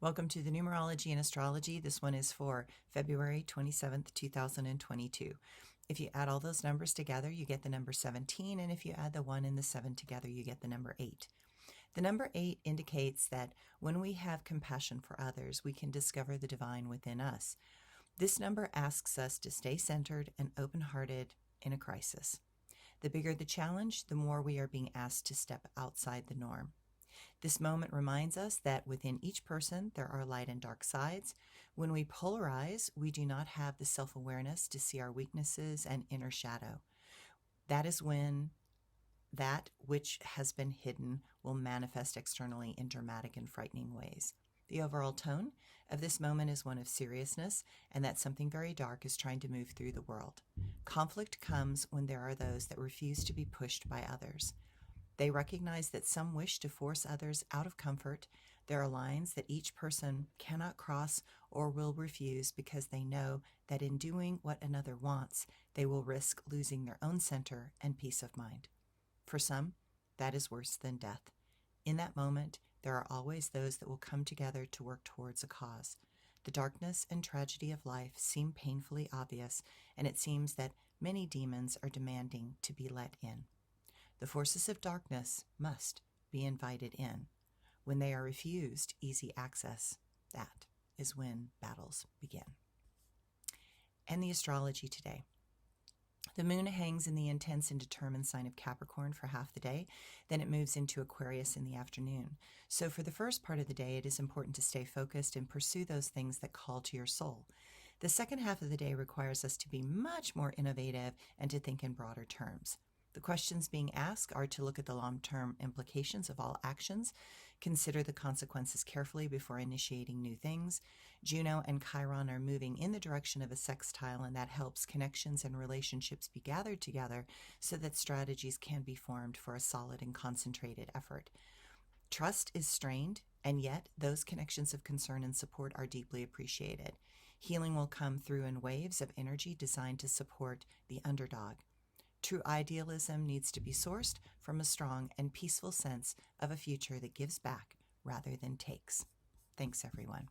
Welcome to the Numerology and Astrology. This one is for February 27th, 2022. If you add all those numbers together, you get the number 17, and if you add the 1 and the 7 together, you get the number 8. The number 8 indicates that when we have compassion for others, we can discover the divine within us. This number asks us to stay centered and open-hearted in a crisis. The bigger the challenge, the more we are being asked to step outside the norm. This moment reminds us that within each person there are light and dark sides. When we polarize, we do not have the self-awareness to see our weaknesses and inner shadow. That is when that which has been hidden will manifest externally in dramatic and frightening ways. The overall tone of this moment is one of seriousness, and that something very dark is trying to move through the world. Conflict comes when there are those that refuse to be pushed by others. They recognize that some wish to force others out of comfort. There are lines that each person cannot cross or will refuse because they know that in doing what another wants, they will risk losing their own center and peace of mind. For some, that is worse than death. In that moment, there are always those that will come together to work towards a cause. The darkness and tragedy of life seem painfully obvious, and it seems that many demons are demanding to be let in. The forces of darkness must be invited in. When they are refused easy access, that is when battles begin. And the astrology today. The moon hangs in the intense and determined sign of Capricorn for half the day, then it moves into Aquarius in the afternoon. So for the first part of the day, it is important to stay focused and pursue those things that call to your soul. The second half of the day requires us to be much more innovative and to think in broader terms. The questions being asked are to look at the long-term implications of all actions, consider the consequences carefully before initiating new things. Juno and Chiron are moving in the direction of a sextile, and that helps connections and relationships be gathered together so that strategies can be formed for a solid and concentrated effort. Trust is strained, and yet those connections of concern and support are deeply appreciated. Healing will come through in waves of energy designed to support the underdog. True idealism needs to be sourced from a strong and peaceful sense of a future that gives back rather than takes. Thanks, everyone.